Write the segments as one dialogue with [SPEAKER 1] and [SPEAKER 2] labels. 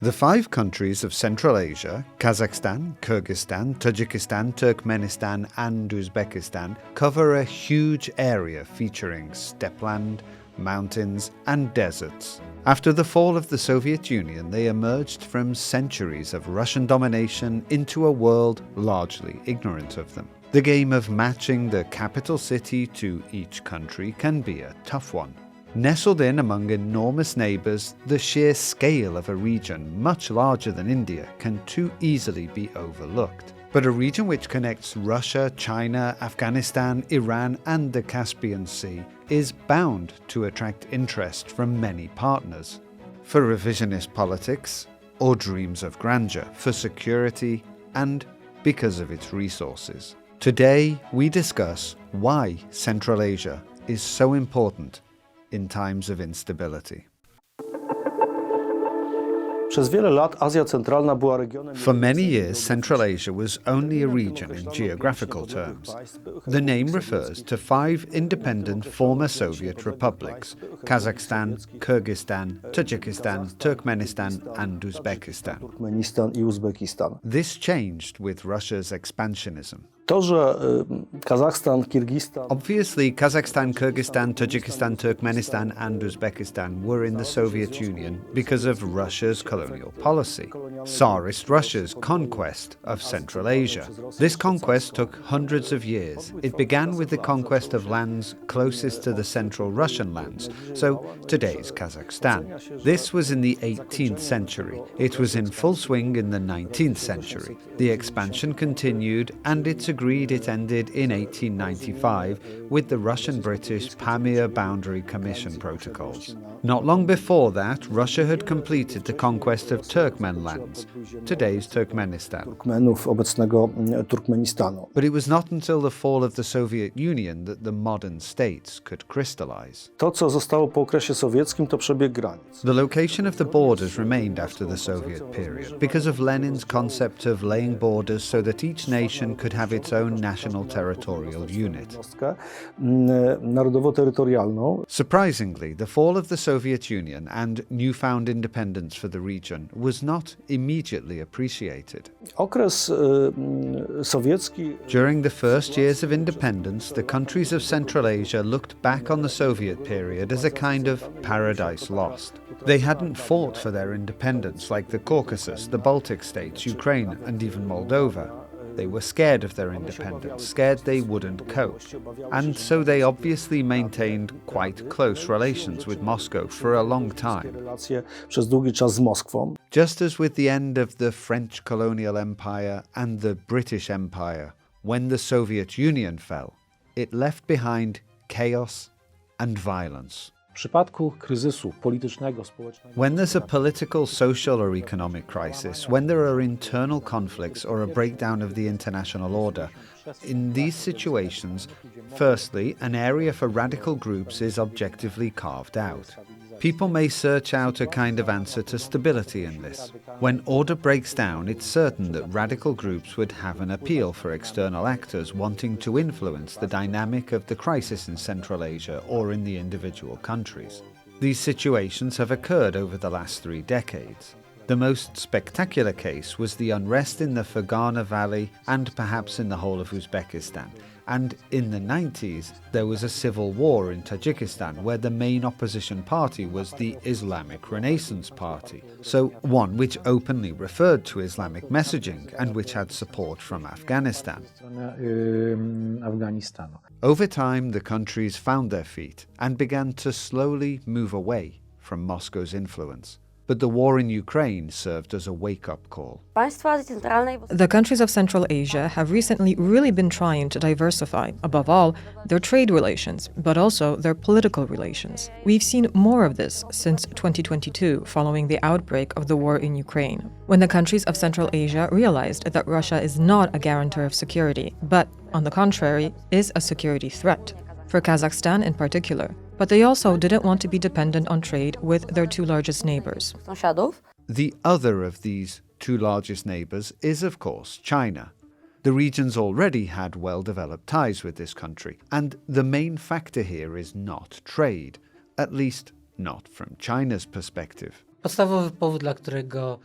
[SPEAKER 1] The 5 countries of Central Asia, Kazakhstan, Kyrgyzstan, Tajikistan, Turkmenistan and Uzbekistan, cover a huge area featuring steppeland, mountains and deserts. After the fall of the Soviet Union, they emerged from centuries of Russian domination into a world largely ignorant of them. The game of matching the capital city to each country can be a tough one. Nestled in among enormous neighbours, the sheer scale of a region much larger than India can too easily be overlooked. But a region which connects Russia, China, Afghanistan, Iran and the Caspian Sea is bound to attract interest from many partners. For revisionist politics, or dreams of grandeur, for security, and because of its resources. Today we discuss why Central Asia is so important in times of instability. For many years, Central Asia was only a region in geographical terms. The name refers to 5 independent former Soviet republics: Kazakhstan, Kyrgyzstan, Tajikistan, Turkmenistan and Uzbekistan. This changed with Russia's expansionism. Obviously, Kazakhstan, Kyrgyzstan, Tajikistan, Turkmenistan and Uzbekistan were in the Soviet Union because of Russia's colonial policy, Tsarist Russia's conquest of Central Asia. This conquest took hundreds of years. It began with the conquest of lands closest to the central Russian lands, so today's Kazakhstan. This was in the 18th century. It was in full swing in the 19th century. The expansion continued, and it's agreed it ended in 1895 with the Russian-British Pamir Boundary Commission protocols. Not long before that, Russia had completed the conquest of Turkmen lands, today's Turkmenistan. But it was not until the fall of the Soviet Union that the modern states could crystallize. The location of the borders remained after the Soviet period because of Lenin's concept of laying borders so that each nation could have its own national territorial unit. Surprisingly, the fall of the Soviet Union and newfound independence for the region was not immediately appreciated. During the first years of independence, the countries of Central Asia looked back on the Soviet period as a kind of paradise lost. They hadn't fought for their independence like the Caucasus, the Baltic states, Ukraine and even Moldova. They were scared of their independence, scared they wouldn't cope, and so they obviously maintained quite close relations with Moscow for a long time. Just as with the end of the French colonial empire and the British Empire, when the Soviet Union fell, it left behind chaos and violence. When there's a political, social or economic crisis, when there are internal conflicts or a breakdown of the international order, in these situations, firstly, an area for radical groups is objectively carved out. People may search out a kind of answer to stability in this. When order breaks down, it's certain that radical groups would have an appeal for external actors wanting to influence the dynamic of the crisis in Central Asia or in the individual countries. These situations have occurred over the last 3 decades. The most spectacular case was the unrest in the Fergana Valley and perhaps in the whole of Uzbekistan. And in the 90s, there was a civil war in Tajikistan where the main opposition party was the Islamic Renaissance Party, so one which openly referred to Islamic messaging and which had support from Afghanistan. Over time, the countries found their feet and began to slowly move away from Moscow's influence. But the war in Ukraine served as a wake-up call.
[SPEAKER 2] The countries of Central Asia have recently really been trying to diversify, above all, their trade relations, but also their political relations. We've seen more of this since 2022, following the outbreak of the war in Ukraine, when the countries of Central Asia realized that Russia is not a guarantor of security, but, on the contrary, is a security threat. For Kazakhstan in particular. But they also didn't want to be dependent on trade with their 2 largest neighbors.
[SPEAKER 1] The other of these 2 largest neighbors is, of course, China. The region's already had well-developed ties with this country, and the main factor here is not trade, at least not from China's perspective.
[SPEAKER 3] Podstawowy powód, dla którego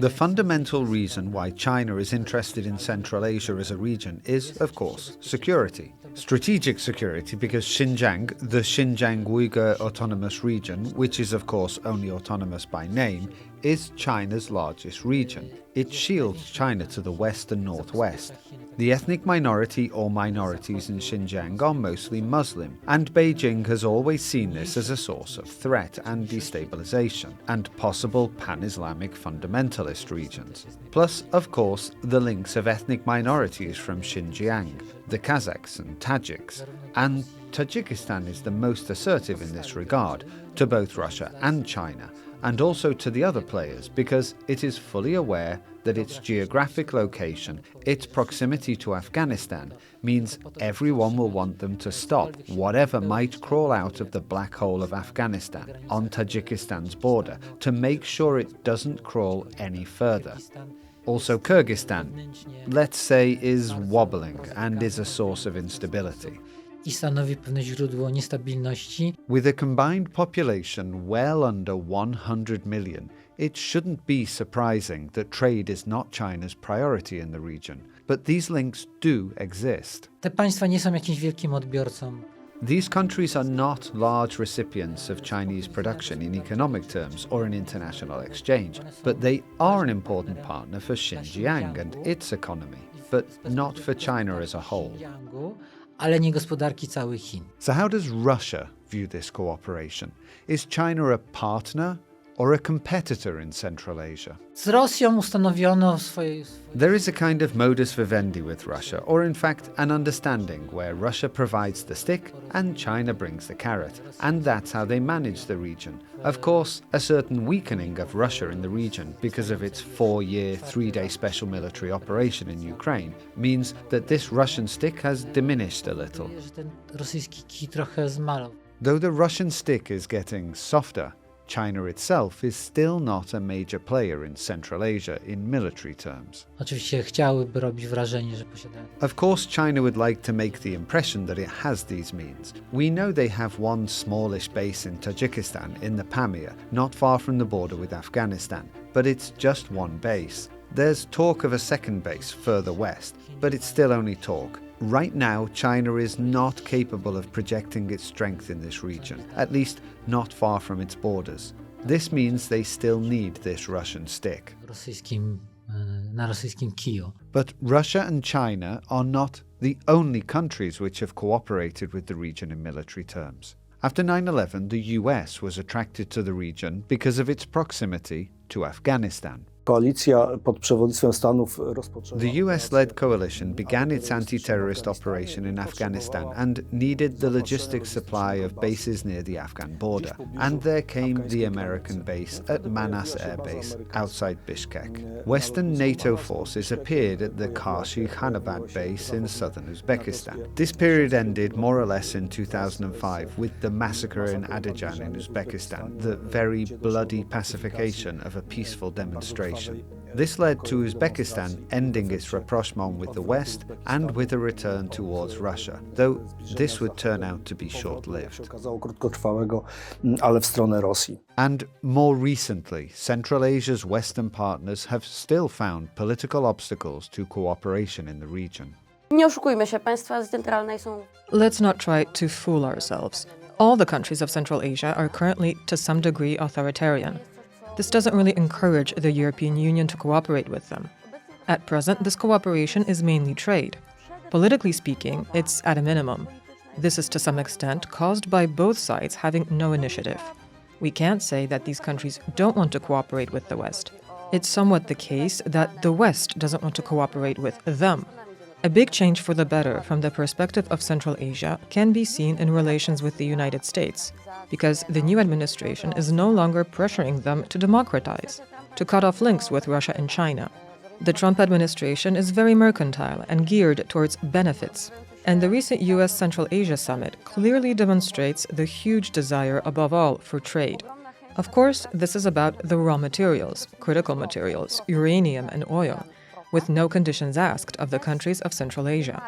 [SPEAKER 1] The fundamental reason why China is interested in Central Asia as a region is, of course, security. Strategic security, because Xinjiang, the Xinjiang Uyghur Autonomous Region, which is of course only autonomous by name, is China's largest region. It shields China to the west and northwest. The ethnic minority or minorities in Xinjiang are mostly Muslim, and Beijing has always seen this as a source of threat and destabilization, and possible pan-Islamic fundamentalist regions. Plus, of course, the links of ethnic minorities from Xinjiang, the Kazakhs and Tajiks, and Tajikistan is the most assertive in this regard, to both Russia and China, and also to the other players, because it is fully aware that its geographic location, its proximity to Afghanistan, means everyone will want them to stop whatever might crawl out of the black hole of Afghanistan on Tajikistan's border, to make sure it doesn't crawl any further. Also, Kyrgyzstan, let's say, is wobbling and is a source of instability.
[SPEAKER 3] I stanowi pewne źródło niestabilności.
[SPEAKER 1] With a combined population well under 100 million, it shouldn't be surprising that trade is not China's priority in the region. But these links do exist.
[SPEAKER 3] Te państwa nie są jakimś wielkim odbiorcą.
[SPEAKER 1] These countries are not large recipients of Chinese production in economic terms or in international exchange, but they are an important partner for Xinjiang and its economy, but not for China as a whole.
[SPEAKER 3] Ale nie gospodarki całych Chin.
[SPEAKER 1] So how does Russia view this cooperation? Is China a partner or a competitor in Central Asia?
[SPEAKER 3] Z Rosją ustanowiono swoje...
[SPEAKER 1] There is a kind of modus vivendi with Russia, or in fact an understanding where Russia provides the stick and China brings the carrot, and that's how they manage the region. Of course, a certain weakening of Russia in the region because of its 4-year, 3-day special military operation in Ukraine means that this Russian stick has diminished a little.
[SPEAKER 3] Ten rosyjski kij trochę zmalał.
[SPEAKER 1] Though the Russian stick is getting softer, China itself is still not a major player in Central Asia in military terms.
[SPEAKER 3] Oczywiście chciałyby robić wrażenie, że posiadają.
[SPEAKER 1] Of course, China would like to make the impression that it has these means. We know they have one smallish base in Tajikistan in the Pamir, not far from the border with Afghanistan, but it's just one base. There's talk of a second base further west, but it's still only talk. Right now, China is not capable of projecting its strength in this region, at least not far from its borders. This means they still need this Russian stick.
[SPEAKER 3] Na rosyjskim kiju.
[SPEAKER 1] But Russia and China are not the only countries which have cooperated with the region in military terms. After 9/11, the US was attracted to the region because of its proximity to Afghanistan. The US-led coalition began its anti-terrorist operation in Afghanistan and needed the logistics supply of bases near the Afghan border. And there came the American base at Manas Air Base outside Bishkek. Western NATO forces appeared at the Kyrgyzstan base in southern Uzbekistan. This period ended more or less in 2005 with the massacre in Adijan in Uzbekistan, the very bloody pacification of a peaceful demonstration. This led to Uzbekistan ending its rapprochement with the West and with a return towards Russia, though this would turn out to be short-lived. And more recently, Central Asia's Western partners have still found political obstacles to cooperation in the region.
[SPEAKER 2] Let's not try to fool ourselves. All the countries of Central Asia are currently, to some degree, authoritarian. This doesn't really encourage the European Union to cooperate with them. At present, this cooperation is mainly trade. Politically speaking, it's at a minimum. This is to some extent caused by both sides having no initiative. We can't say that these countries don't want to cooperate with the West. It's somewhat the case that the West doesn't want to cooperate with them. A big change for the better from the perspective of Central Asia can be seen in relations with the United States, because the new administration is no longer pressuring them to democratize, to cut off links with Russia and China. The Trump administration is very mercantile and geared towards benefits, and the recent US Central Asia summit clearly demonstrates the huge desire above all for trade. Of course, this is about the raw materials, critical materials, uranium and oil, with no conditions asked of the countries of Central Asia.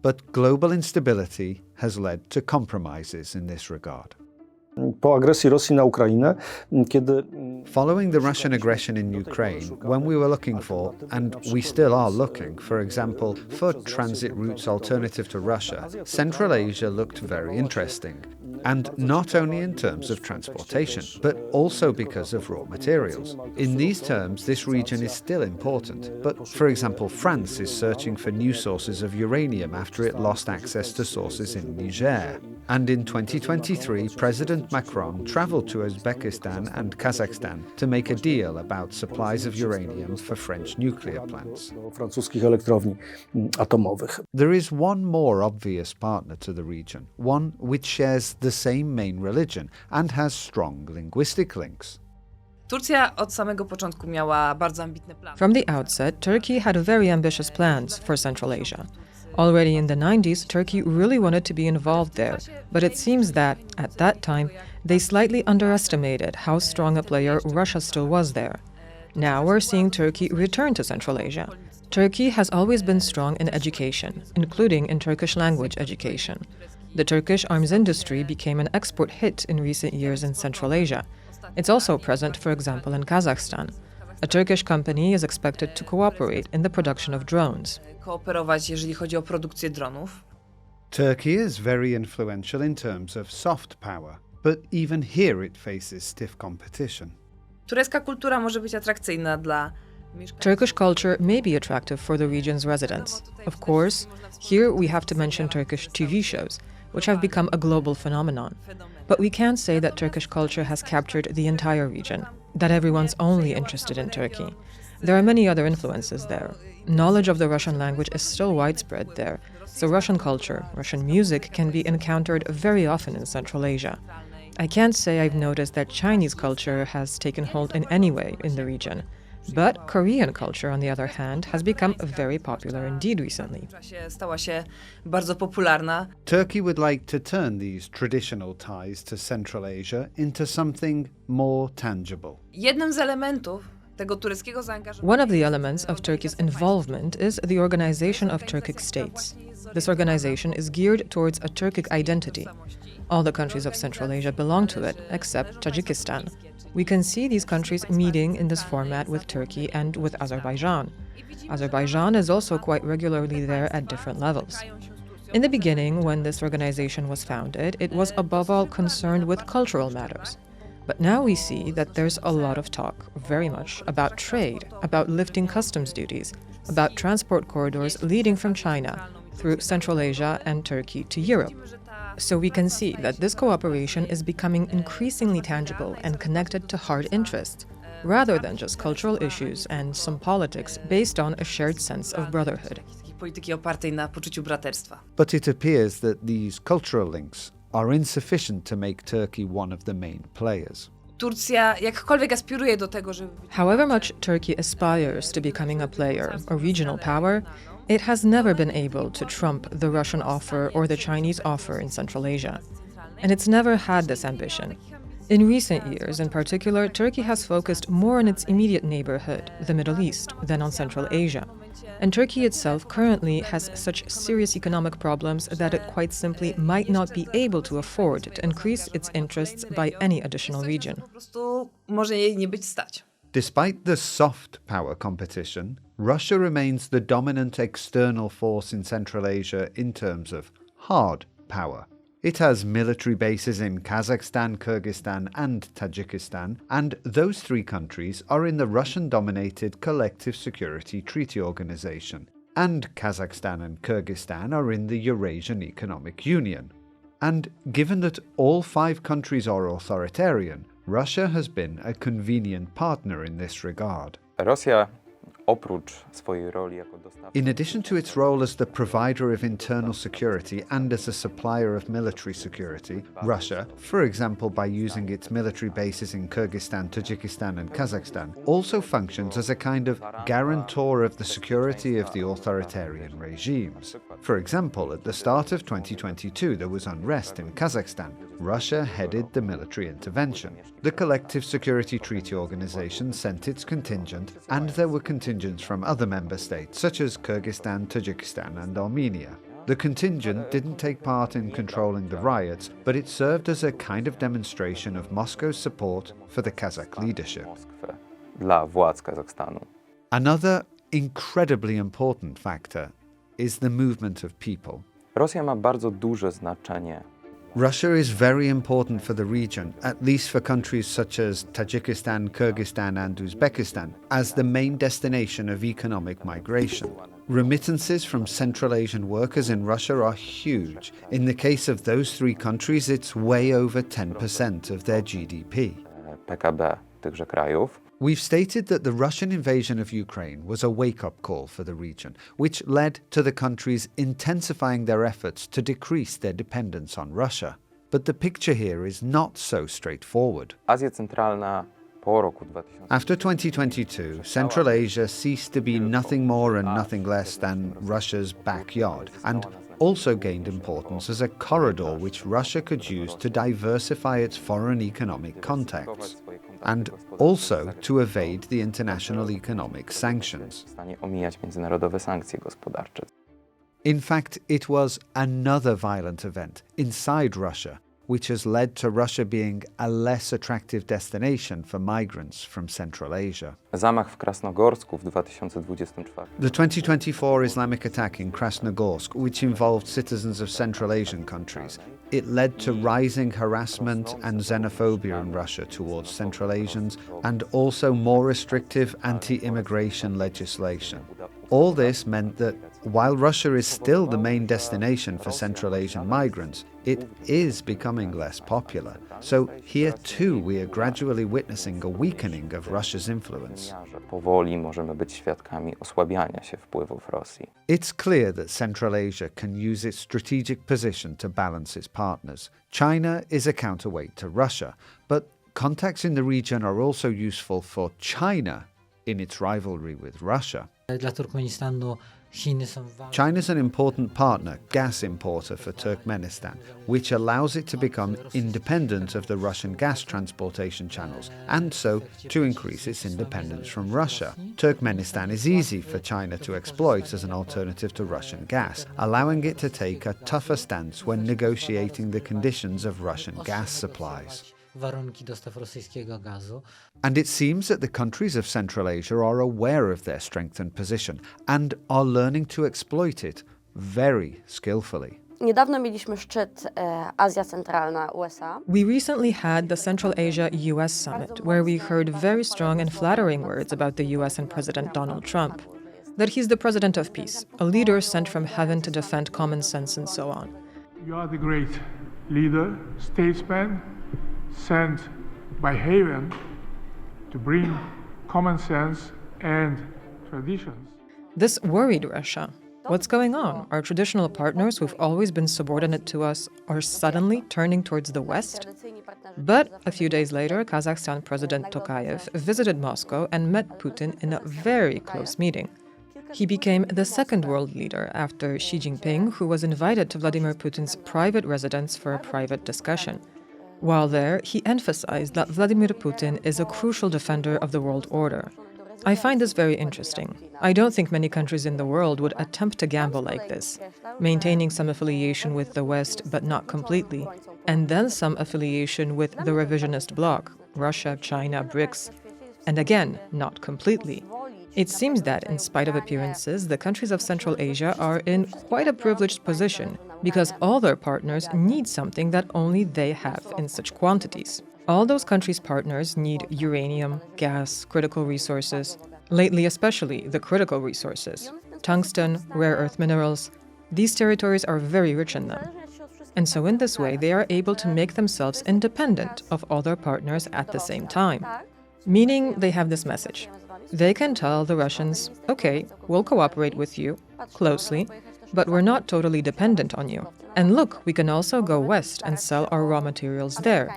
[SPEAKER 1] But global instability has led to compromises in this regard.
[SPEAKER 4] Po agresji Rosji na Ukrainę, kiedy
[SPEAKER 1] Following the Russian aggression in Ukraine, when we were looking for, and we still are looking, for example, for transit routes alternative to Russia, Central Asia looked very interesting. And not only in terms of transportation, but also because of raw materials. In these terms, this region is still important. But, for example, France is searching for new sources of uranium after it lost access to sources in Niger. And in 2023, President Macron traveled to Uzbekistan and Kazakhstan to make a deal about supplies of uranium for French nuclear plants.
[SPEAKER 4] do francuskich elektrowni atomowych.
[SPEAKER 1] There is one more obvious partner to the region, one which shares the same main religion and has strong linguistic links.
[SPEAKER 5] Turcja od samego początku miała bardzo ambitne plany.
[SPEAKER 2] From the outset, Turkey had very ambitious plans for Central Asia. Already in the 90s, Turkey really wanted to be involved there, but it seems that, at that time, they slightly underestimated how strong a player Russia still was there. Now we're seeing Turkey return to Central Asia. Turkey has always been strong in education, including in Turkish language education. The Turkish arms industry became an export hit in recent years in Central Asia. It's also present, for example, in Kazakhstan. A Turkish company is expected to cooperate in the production of drones.
[SPEAKER 5] Kooperować, jeżeli chodzi o produkcję dronów.
[SPEAKER 1] Turkey is very influential in terms of soft power, but even here it faces stiff competition.
[SPEAKER 5] Turecka kultura może być atrakcyjna dla mieszkańców.
[SPEAKER 2] Turkish culture may be attractive for the region's residents. Of course, here we have to mention Turkish TV shows, which have become a global phenomenon. But we can't say that Turkish culture has captured the entire region, that everyone's only interested in Turkey. There are many other influences there. Knowledge of the Russian language is still widespread there, so Russian culture, Russian music can be encountered very often in Central Asia. I can't say I've noticed that Chinese culture has taken hold in any way in the region. But Korean culture, on the other hand, has become very popular indeed recently.
[SPEAKER 5] Stała się bardzo popularna.
[SPEAKER 1] Turkey would like to turn these traditional ties to Central Asia into something more tangible.
[SPEAKER 5] Jednym z elementów tego tureckiego zaangażowania.
[SPEAKER 2] One of the elements of Turkey's involvement is the Organization of Turkic States. This organization is geared towards a Turkic identity. All the countries of Central Asia belong to it, except Tajikistan. We can see these countries meeting in this format with Turkey and with Azerbaijan. Azerbaijan is also quite regularly there at different levels. In the beginning, when this organization was founded, it was above all concerned with cultural matters. But now we see that there's a lot of talk, very much, about trade, about lifting customs duties, about transport corridors leading from China through Central Asia and Turkey to Europe. So we can see that this cooperation is becoming increasingly tangible and connected to hard interests, rather than just cultural issues and some politics based on a shared sense of brotherhood.
[SPEAKER 5] Polityki opartej na poczuciu braterstwa.
[SPEAKER 1] But it appears that these cultural links are insufficient to make Turkey one of the main players.
[SPEAKER 5] Turcja jakkolwiek aspiruje do tego, żeby...
[SPEAKER 2] However much Turkey aspires to becoming a player, a regional power, it has never been able to trump the Russian offer or the Chinese offer in Central Asia. And it's never had this ambition. In recent years, in particular, Turkey has focused more on its immediate neighborhood, the Middle East, than on Central Asia. And Turkey itself currently has such serious economic problems that it quite simply might not be able to afford to increase its interests by any additional region.
[SPEAKER 5] Po prostu może jej nie być stać.
[SPEAKER 1] Despite the soft power competition, Russia remains the dominant external force in Central Asia in terms of hard power. It has military bases in Kazakhstan, Kyrgyzstan and Tajikistan, and those three countries are in the Russian-dominated Collective Security Treaty Organization, and Kazakhstan and Kyrgyzstan are in the Eurasian Economic Union. And given that all five countries are authoritarian, Russia has been a convenient partner in this regard.
[SPEAKER 6] Rosja oprócz swojej roli jako dostawca.
[SPEAKER 1] In addition to its role as the provider of internal security and as a supplier of military security, Russia, for example by using its military bases in Kyrgyzstan, Tajikistan and Kazakhstan, also functions as a kind of guarantor of the security of the authoritarian regimes. For example, at the start of 2022 there was unrest in Kazakhstan. Russia headed the military intervention. The Collective Security Treaty Organization sent its contingent, and there were contingents from other member states such as Kyrgyzstan, Tajikistan and Armenia. The contingent didn't take part in controlling the riots, but it served as a kind of demonstration of Moscow's support for the Kazakh leadership.
[SPEAKER 6] Moskwę dla władz Kazachstanu.
[SPEAKER 1] Another incredibly important factor is the movement of people.
[SPEAKER 6] Rosja ma bardzo duże znaczenie.
[SPEAKER 1] Russia is very important for the region, at least for countries such as Tajikistan, Kyrgyzstan and Uzbekistan, as the main destination of economic migration. Remittances from Central Asian workers in Russia are huge. In the case of those three countries, it's way over 10% of their GDP.
[SPEAKER 6] PKB tychże krajów.
[SPEAKER 1] We've stated that the Russian invasion of Ukraine was a wake-up call for the region, which led to the countries intensifying their efforts to decrease their dependence on Russia. But the picture here is not so straightforward.
[SPEAKER 6] Azja Centralna po roku 2000.
[SPEAKER 1] After 2022, Central Asia ceased to be nothing more and nothing less than Russia's backyard, and also gained importance as a corridor which Russia could use to diversify its foreign economic contacts, and also to evade the international economic sanctions.
[SPEAKER 6] W stanie omijać międzynarodowe sankcje gospodarcze.
[SPEAKER 1] In fact, it was another violent event inside Russia, which has led to Russia being a less attractive destination for migrants from Central Asia.
[SPEAKER 6] Zamach w Krasnogorsku w 2024.
[SPEAKER 1] The 2024 Islamic attack in Krasnogorsk, which involved citizens of Central Asian countries, it led to rising harassment and xenophobia in Russia towards Central Asians and also more restrictive anti-immigration legislation. All this meant that while Russia is still the main destination for Central Asian migrants, it is becoming less popular. So here too we are gradually witnessing a weakening of Russia's influence.
[SPEAKER 6] Powoli możemy być świadkami osłabiania się wpływów Rosji.
[SPEAKER 1] It's clear that Central Asia can use its strategic position to balance its partners. China is a counterweight to Russia, but contacts in the region are also useful for China in its rivalry with Russia.
[SPEAKER 3] Dla Turkmenistanu Chiny są ważne.
[SPEAKER 1] China's an important partner, gas importer for Turkmenistan, which allows it to become independent of the Russian gas transportation channels, and so to increase its independence from Russia. Turkmenistan is easy for China to exploit as an alternative to Russian gas, allowing it to take a tougher stance when negotiating the conditions of Russian gas supplies.
[SPEAKER 3] Warunki dostaw rosyjskiego gazu.
[SPEAKER 1] And it seems that the countries of Central Asia are aware of their strengthened position and are learning to exploit it very skillfully.
[SPEAKER 7] Niedawno mieliśmy szczyt Azja Centralna USA.
[SPEAKER 2] We recently had the Central Asia-US summit, where we heard very strong and flattering words about the US and President Donald Trump. That he's the president of peace, a leader sent from heaven to defend common sense and so on.
[SPEAKER 8] You are the great leader, statesman, sent by heaven to bring common sense and traditions.
[SPEAKER 2] This worried Russia. What's going on? Our traditional partners who've always been subordinate to us are suddenly turning towards the West? But a few days later, Kazakhstan President Tokayev visited Moscow and met Putin in a very close meeting. He became the second world leader after Xi Jinping, who was invited to Vladimir Putin's private residence for a private discussion. While there, he emphasized that Vladimir Putin is a crucial defender of the world order. I find this very interesting. I don't think many countries in the world would attempt to gamble like this, maintaining some affiliation with the West but not completely, and then some affiliation with the revisionist bloc, Russia, China, BRICS, and again, not completely. It seems that, in spite of appearances, the countries of Central Asia are in quite a privileged position because all their partners need something that only they have in such quantities. All those countries' partners need uranium, gas, critical resources, lately especially the critical resources, tungsten, rare earth minerals. These territories are very rich in them. And so in this way, they are able to make themselves independent of all their partners at the same time. Meaning they have this message. They can tell the Russians, okay, we'll cooperate with you closely, but we're not totally dependent on you. And look, we can also go west and sell our raw materials there.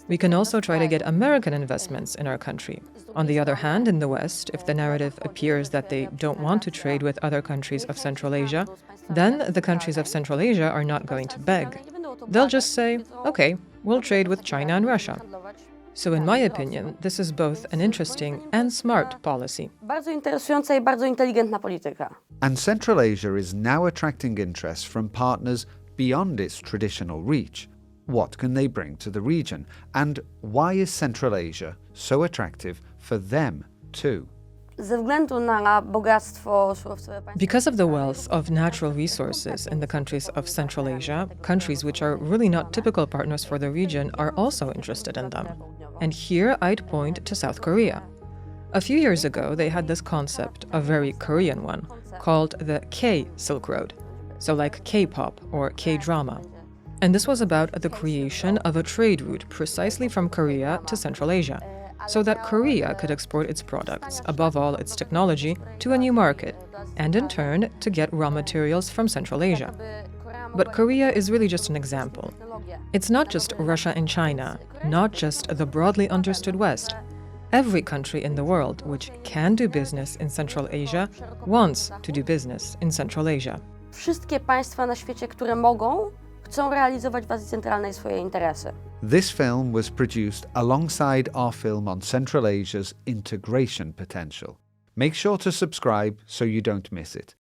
[SPEAKER 2] We can also try to get American investments in our country. On the other hand, in the West, if the narrative appears that they don't want to trade with other countries of Central Asia, then the countries of Central Asia are not going to beg. They'll just say, okay, we'll trade with China and Russia. So in my opinion, this is both an interesting and smart policy.
[SPEAKER 7] Bardzo interesująca i bardzo inteligentna polityka.
[SPEAKER 1] And Central Asia is now attracting interest from partners beyond its traditional reach. What can they bring to the region? And why is Central Asia so attractive for them too?
[SPEAKER 7] Ze względu na bogactwo surowcowe państw
[SPEAKER 2] Because of the wealth of natural resources in the countries of Central Asia, countries which are really not typical partners for the region are also interested in them. And here I'd point to South Korea. A few years ago, they had this concept, a very Korean one, called the K Silk Road, so like K-pop or K-drama. And this was about the creation of a trade route precisely from Korea to Central Asia, so that Korea could export its products, above all its technology, to a new market, and in turn to get raw materials from Central Asia. But Korea is really just an example. It's not just Russia and China, not just the broadly understood West. Every country in the world which can do business in Central Asia wants to do business in Central Asia.
[SPEAKER 7] Wszystkie państwa na świecie, które mogą, chcą realizować w Azji Centralnej swoje interesy.
[SPEAKER 1] This film was produced alongside our film on Central Asia's integration potential. Make sure to subscribe so you don't miss it.